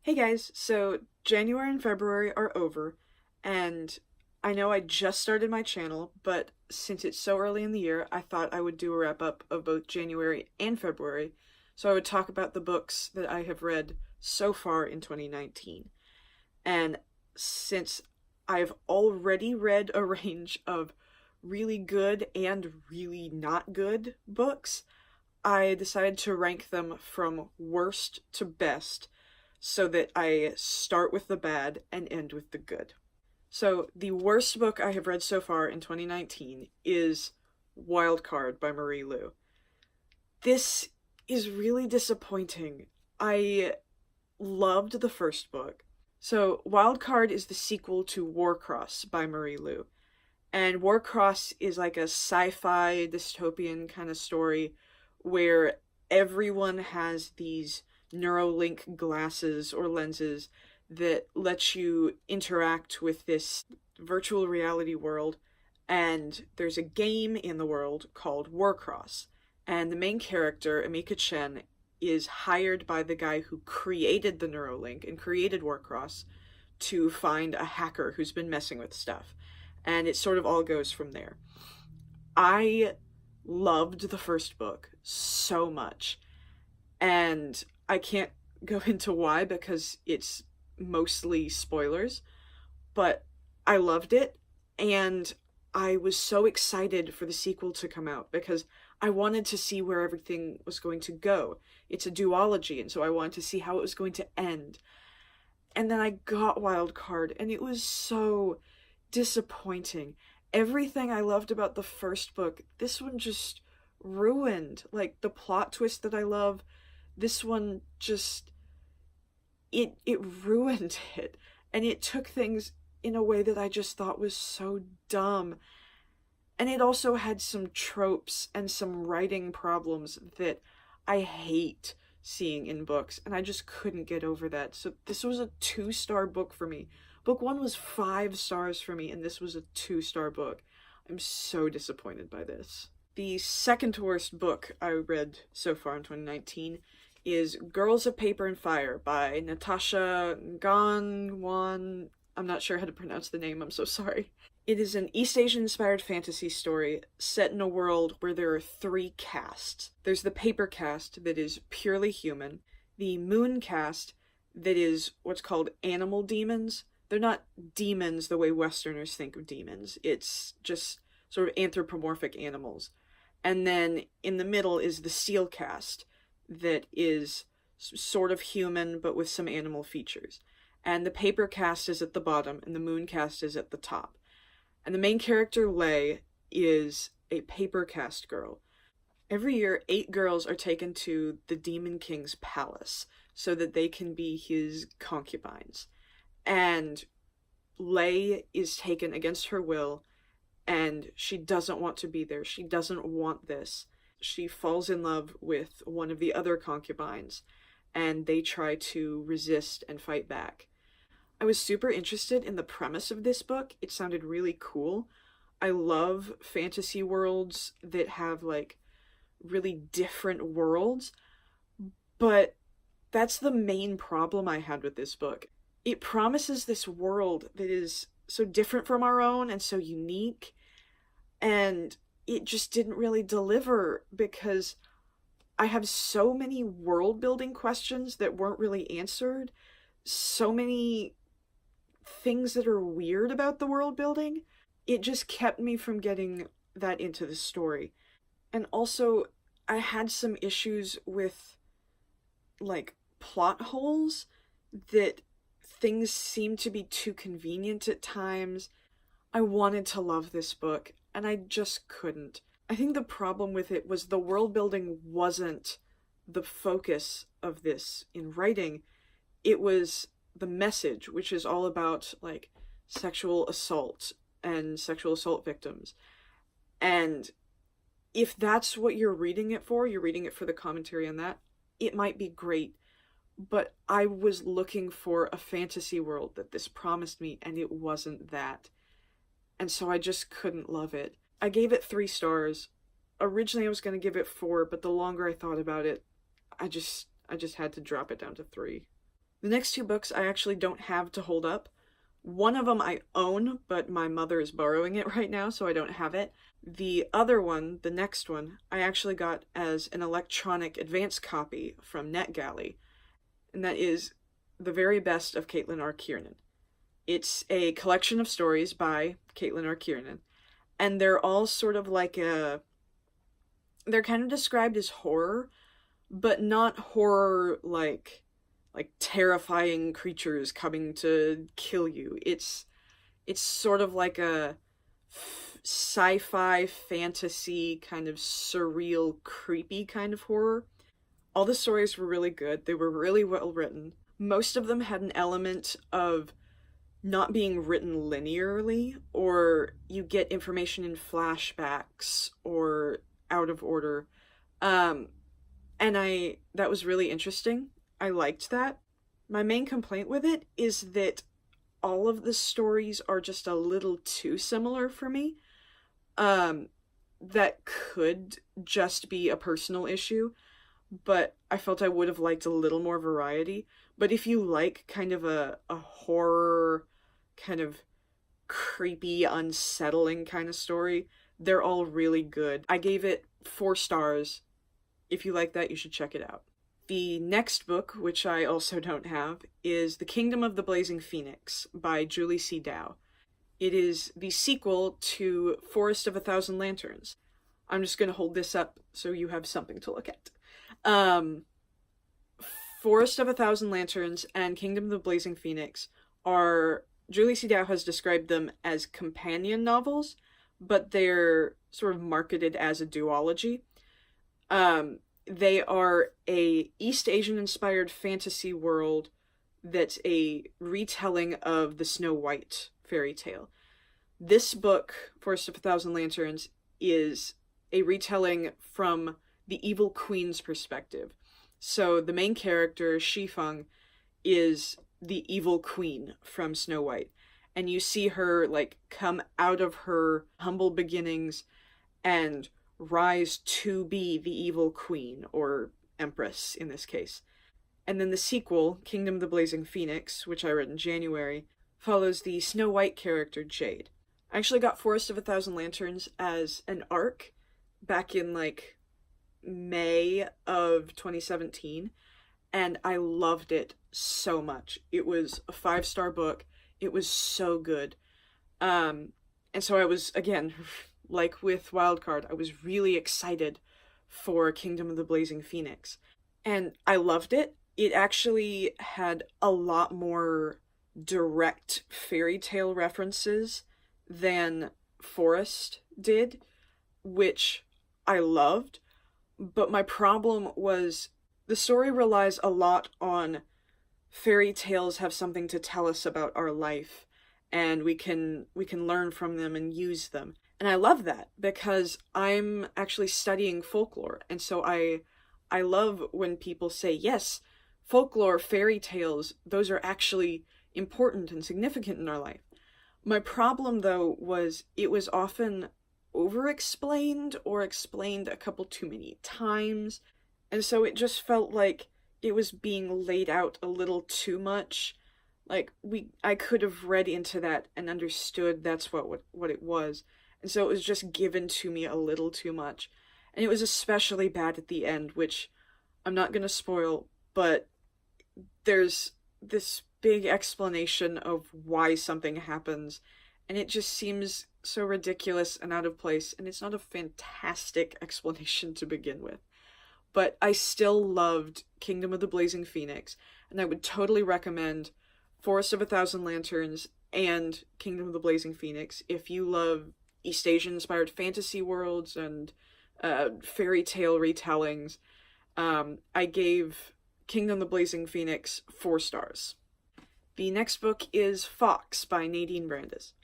Hey guys, so January and February are over, and I know I just started my channel, but since it's so early in the year, I thought I would do a wrap up of both January and February, so I would talk about the books that I have read so far in 2019. And since I've already read a range of really good and really not good books, I decided to rank them from worst to best so that I start with the bad and end with the good. So, the worst book I have read so far in 2019 is Wildcard by Marie Lu. This is really disappointing. I loved the first book. So, Wildcard is the sequel to Warcross by Marie Lu. And Warcross is like a sci-fi dystopian kind of story where everyone has these Neuralink glasses or lenses that let you interact with this virtual reality world. And there's a game in the world called Warcross. And the main character, Amika Chen, is hired by the guy who created the Neuralink and created Warcross to find a hacker who's been messing with stuff. And it sort of all goes from there. I loved the first book so much, and I can't go into why because it's mostly spoilers, but I loved it, and I was so excited for the sequel to come out because I wanted to see where everything was going to go. It's a duology, and so I wanted to see how it was going to end. And then I got Wildcard, and it was so disappointing. Everything I loved about the first book, this one just ruined. Like, the plot twist that I love, this one just it ruined it. And it took things in a way that I just thought was so dumb. And it also had some tropes and some writing problems that I hate seeing in books, and I just couldn't get over that. So this was a 2-star book for me. Book 1 was 5 stars for me, and this was a 2-star book. I'm so disappointed by this. The second worst book I read so far in 2019 is Girls of Paper and Fire by Natasha Gangwon. I'm not sure how to pronounce the name, I'm so sorry. It is an East Asian-inspired fantasy story set in a world where there are 3 castes. There's the paper caste that is purely human, the moon caste that is what's called animal demons. They're not demons the way Westerners think of demons. It's just sort of anthropomorphic animals. And then in the middle is the steel caste that is sort of human but with some animal features. And the paper caste is at the bottom and the moon caste is at the top. And the main character, Lei, is a paper caste girl. Every year, 8 girls are taken to the Demon King's palace so that they can be his concubines. And Lei is taken against her will, and she doesn't want to be there. She doesn't want this. She falls in love with one of the other concubines, and they try to resist and fight back. I was super interested in the premise of this book. It sounded really cool. I love fantasy worlds that have, like, really different worlds, but that's the main problem I had with this book. It promises this world that is so different from our own and so unique, and it just didn't really deliver because I have so many world-building questions that weren't really answered, so many things that are weird about the world building. It just kept me from getting that into the story. And also, I had some issues with, like, plot holes, that things seemed to be too convenient at times. I wanted to love this book, and I just couldn't. I think the problem with it was the world building wasn't the focus of this in writing. It was the message, which is all about, like, sexual assault and sexual assault victims. And if that's what you're reading it for, you're reading it for the commentary on that, it might be great. But I was looking for a fantasy world that this promised me, and it wasn't that. And so I just couldn't love it. I gave it 3 stars. Originally I was going to give it 4, but the longer I thought about it, I just had to drop it down to 3. The next two books I actually don't have to hold up. One of them I own, but my mother is borrowing it right now, so I don't have it. The other one, the next one, I actually got as an electronic advance copy from NetGalley, and that is The Very Best of Caitlin R. Kiernan. It's a collection of stories by Caitlin R. Kiernan, and they're all sort of like they're kind of described as horror, but not horror like terrifying creatures coming to kill you. It's sort of like a sci-fi fantasy kind of surreal creepy kind of horror. All the stories were really good. They were really well written. Most of them had an element of not being written linearly, or you get information in flashbacks or out of order. And that was really interesting. I liked that. My main complaint with it is that all of the stories are just a little too similar for me. That could just be a personal issue, but I felt I would have liked a little more variety. But if you like kind of a horror, kind of creepy, unsettling kind of story, they're all really good. I gave it 4 stars. If you like that, you should check it out. The next book, which I also don't have, is The Kingdom of the Blazing Phoenix by Julie C. Dow. It is the sequel to Forest of a Thousand Lanterns. I'm just going to hold this up so you have something to look at. Forest of a Thousand Lanterns and Kingdom of the Blazing Phoenix are, Julie C. Dow has described them as companion novels, but they're sort of marketed as a duology. They are a East Asian-inspired fantasy world that's a retelling of the Snow White fairy tale. This book, Forest of a Thousand Lanterns, is a retelling from the evil queen's perspective. So the main character, Shifeng, is the evil queen from Snow White. And you see her, like, come out of her humble beginnings and rise to be the evil queen, or empress in this case. And then the sequel, Kingdom of the Blazing Phoenix, which I read in January, follows the Snow White character, Jade. I actually got Forest of a Thousand Lanterns as an ARC back in, like, May of 2017, and I loved it so much. It was a 5-star book. It was so good. And so I was, again, like with Wildcard, I was really excited for Kingdom of the Blazing Phoenix. And I loved it. It actually had a lot more direct fairy tale references than Forest did, which I loved. But my problem was the story relies a lot on fairy tales have something to tell us about our life, and we can learn from them and use them. And I love that because I'm actually studying folklore, and so I love when people say, yes, folklore, fairy tales, those are actually important and significant in our life. My problem, though, was it was often over-explained or explained a couple too many times, and so it just felt like it was being laid out a little too much. Like, I could have read into that and understood that's what it was, and so it was just given to me a little too much. And it was especially bad at the end, which I'm not gonna spoil, but there's this big explanation of why something happens, and it just seems so ridiculous and out of place, and it's not a fantastic explanation to begin with. But I still loved Kingdom of the Blazing Phoenix, and I would totally recommend Forest of a Thousand Lanterns and Kingdom of the Blazing Phoenix if you love East Asian-inspired fantasy worlds and fairy tale retellings. I gave Kingdom of the Blazing Phoenix 4 stars. The next book is Fox by Nadine Brandes.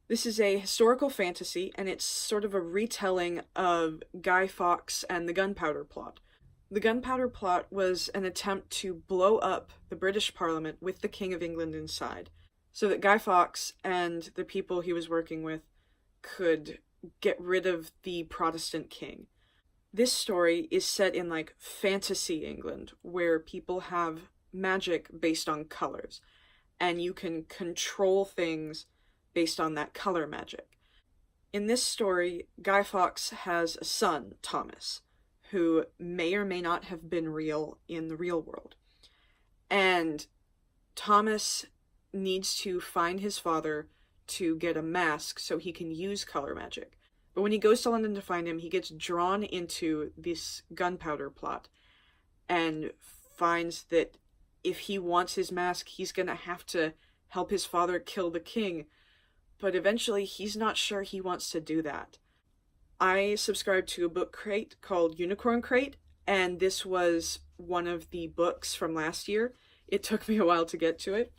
This is a historical fantasy, and it's sort of a retelling of Guy Fawkes and the Gunpowder Plot. The Gunpowder Plot was an attempt to blow up the British Parliament with the King of England inside, so that Guy Fawkes and the people he was working with could get rid of the Protestant king. This story is set in, like, fantasy England, where people have magic based on colors, and you can control things based on that color magic. In this story, Guy Fawkes has a son, Thomas, who may or may not have been real in the real world. And Thomas needs to find his father to get a mask so he can use color magic. But when he goes to London to find him, he gets drawn into this gunpowder plot and finds that if he wants his mask, he's gonna have to help his father kill the king. But eventually, he's not sure he wants to do that. I subscribe to a book crate called Unicorn Crate, and this was one of the books from last year. It took me a while to get to it,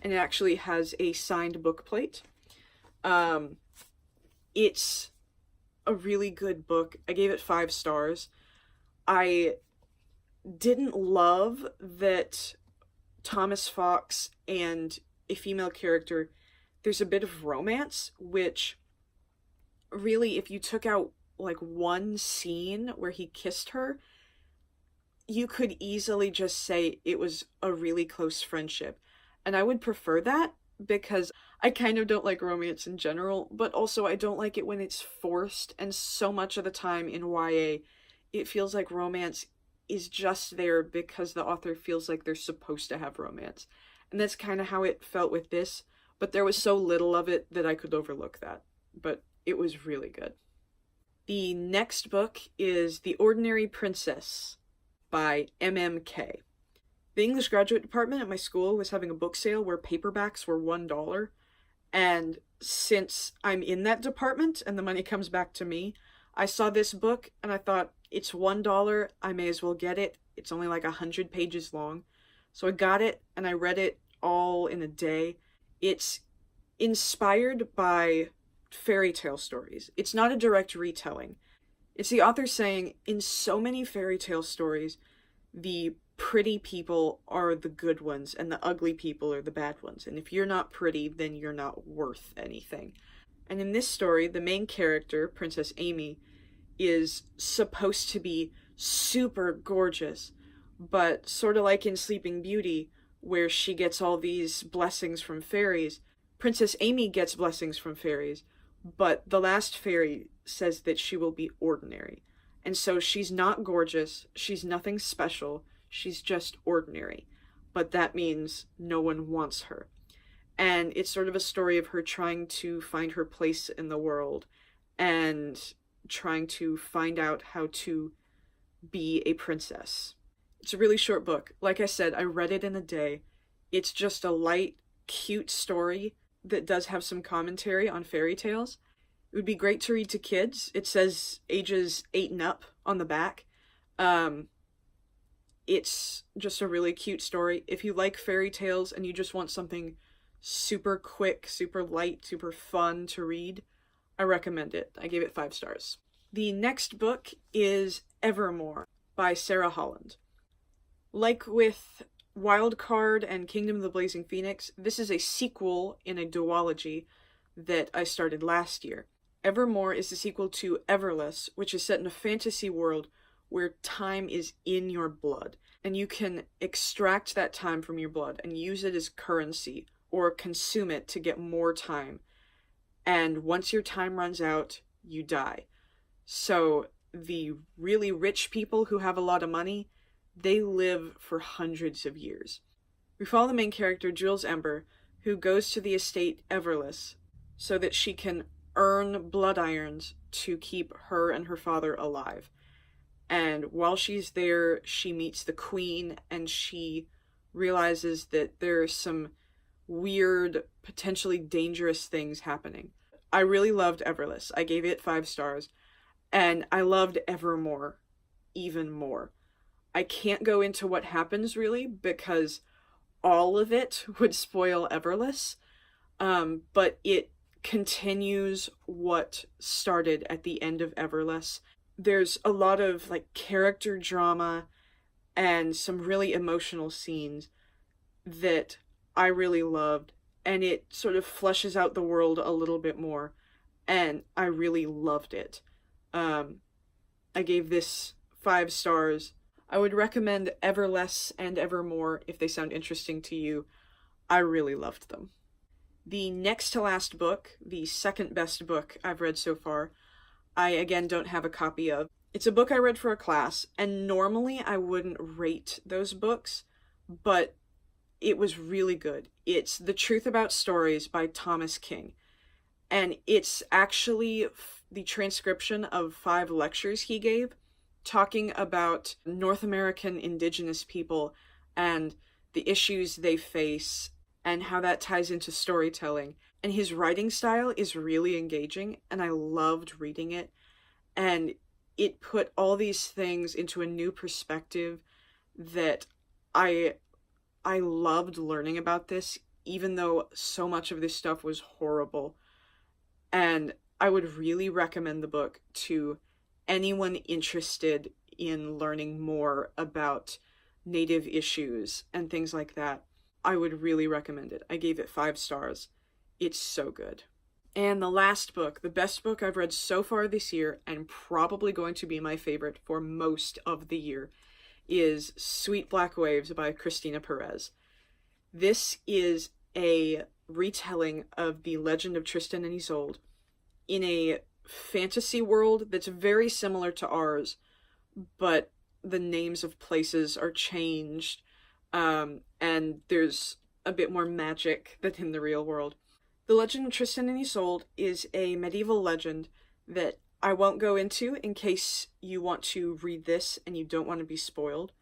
and it actually has a signed book plate. It's a really good book. I gave it 5 stars. I didn't love that Thomas Fawkes and a female character, there's a bit of romance, which really, if you took out like one scene where he kissed her, you could easily just say it was a really close friendship. And I would prefer that, because I kind of don't like romance in general, but also I don't like it when it's forced, and so much of the time in YA, it feels like romance is just there because the author feels like they're supposed to have romance. And that's kind of how it felt with this, but there was so little of it that I could overlook that. But it was really good. The next book is The Ordinary Princess by MMK. The English graduate department at my school was having a book sale where paperbacks were $1, and since I'm in that department and the money comes back to me, I saw this book and I thought, it's $1, I may as well get it. It's only like 100 pages long. So I got it and I read it all in a day. It's inspired by fairy tale stories. It's not a direct retelling. It's the author saying, in so many fairy tale stories, the pretty people are the good ones and the ugly people are the bad ones. And if you're not pretty, then you're not worth anything. And in this story, the main character, Princess Amy, is supposed to be super gorgeous, but sort of like in Sleeping Beauty, where she gets all these blessings from fairies, Princess Amy gets blessings from fairies, but the last fairy says that she will be ordinary. And so she's not gorgeous, she's nothing special, she's just ordinary. But that means no one wants her. And it's sort of a story of her trying to find her place in the world and trying to find out how to be a princess. It's a really short book. Like I said, I read it in a day. It's just a light, cute story that does have some commentary on fairy tales. It would be great to read to kids. It says ages 8 and up on the back. It's just a really cute story. If you like fairy tales and you just want something super quick, super light, super fun to read, I recommend it. I gave it 5 stars. The next book is Evermore by Sarah Holland. Like with Wildcard and Kingdom of the Blazing Phoenix, this is a sequel in a duology that I started last year. Evermore is the sequel to Everless, which is set in a fantasy world where time is in your blood, and you can extract that time from your blood and use it as currency or consume it to get more time. And once your time runs out, you die. So the really rich people who have a lot of money, they live for hundreds of years. We follow the main character, Jules Ember, who goes to the estate Everless so that she can earn blood irons to keep her and her father alive. And while she's there, she meets the queen, and she realizes that there are some weird, potentially dangerous things happening. I really loved Everless. I gave it 5 stars, and I loved Evermore even more. I can't go into what happens really, because all of it would spoil Everless, but it continues what started at the end of Everless. There's a lot of like character drama and some really emotional scenes that I really loved, and it sort of fleshes out the world a little bit more, and I really loved it. I gave this 5 stars. I would recommend Everless and Evermore if they sound interesting to you. I really loved them. The next to last book, the second best book I've read so far, I again don't have a copy of. It's a book I read for a class, and normally I wouldn't rate those books, but it was really good. It's The Truth About Stories by Thomas King, and it's actually the transcription of 5 lectures he gave talking about North American indigenous people and the issues they face and how that ties into storytelling. And his writing style is really engaging, and I loved reading it. And it put all these things into a new perspective that I loved learning about this, even though so much of this stuff was horrible. And I would really recommend the book to anyone interested in learning more about Native issues and things like that. I would really recommend it. I gave it 5 stars. It's so good. And the last book, the best book I've read so far this year, and probably going to be my favorite for most of the year, is Sweet Black Waves by Christina Perez. This is a retelling of the legend of Tristan and Isolde in a fantasy world that's very similar to ours, but the names of places are changed, and there's a bit more magic than in the real world. The Legend of Tristan and Isolde is a medieval legend that I won't go into in case you want to read this and you don't want to be spoiled,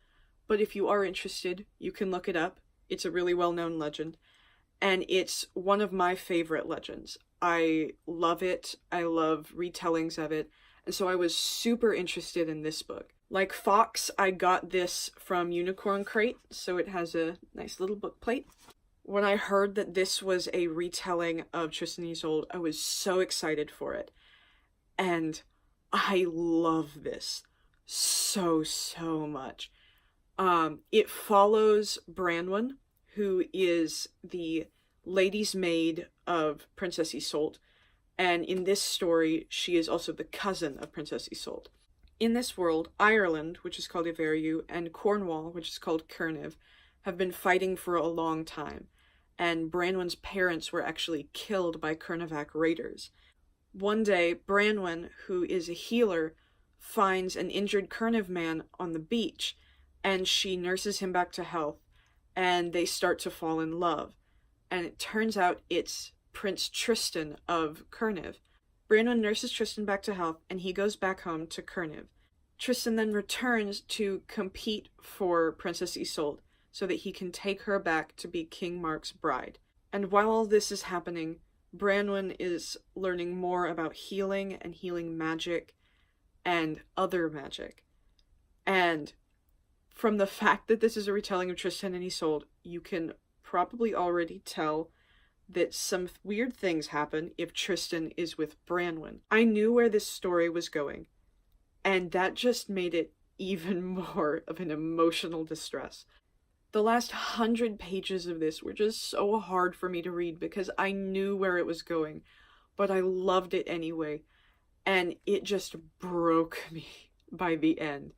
but if you are interested, you can look it up. It's a really well-known legend, and it's one of my favorite legends. I love it. I love retellings of it, and so I was super interested in this book. Like Fox, I got this from Unicorn Crate, so it has a nice little book plate. When I heard that this was a retelling of Tristan and Isolde, I was so excited for it. And I love this so much. It follows Branwen, who is the lady's maid of Princess Isolde, and in this story, she is also the cousin of Princess Isolde. In this world, Ireland, which is called Iveryu, and Cornwall, which is called Cerniv, have been fighting for a long time, and Branwen's parents were actually killed by Cernivac raiders. One day, Branwen, who is a healer, finds an injured Cerniv man on the beach, and she nurses him back to health, and they start to fall in love. And it turns out it's Prince Tristan of Cerniv. Branwen nurses Tristan back to health, and he goes back home to Cerniv. Tristan then returns to compete for Princess Isolde, so that he can take her back to be King Mark's bride. And while all this is happening, Branwen is learning more about healing and healing magic and other magic. And from the fact that this is a retelling of Tristan and Isolde, you can probably already tell that some weird things happen if Tristan is with Branwen. I knew where this story was going, and that just made it even more of an emotional distress. The last 100 pages of this were just so hard for me to read because I knew where it was going, but I loved it anyway, and it just broke me by the end.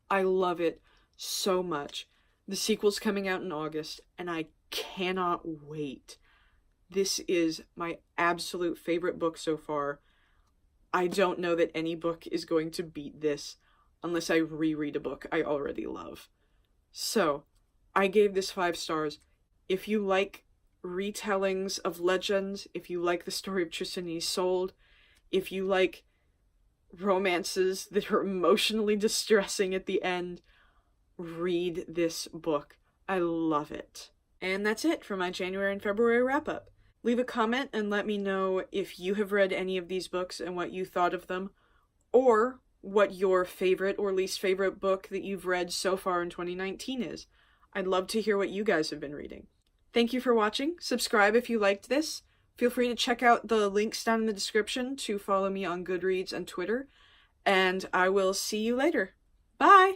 I love it so much. The sequel's coming out in August, and I cannot wait. This is my absolute favorite book so far. I don't know that any book is going to beat this unless I reread a book I already love. So, I gave this 5 stars. If you like retellings of legends, if you like the story of Tristan and Isolde, if you like romances that are emotionally distressing at the end, read this book. I love it. And that's it for my January and February wrap-up. Leave a comment and let me know if you have read any of these books and what you thought of them, or what your favorite or least favorite book that you've read so far in 2019 is. I'd love to hear what you guys have been reading. Thank you for watching. Subscribe if you liked this. Feel free to check out the links down in the description to follow me on Goodreads and Twitter, and I will see you later. Bye!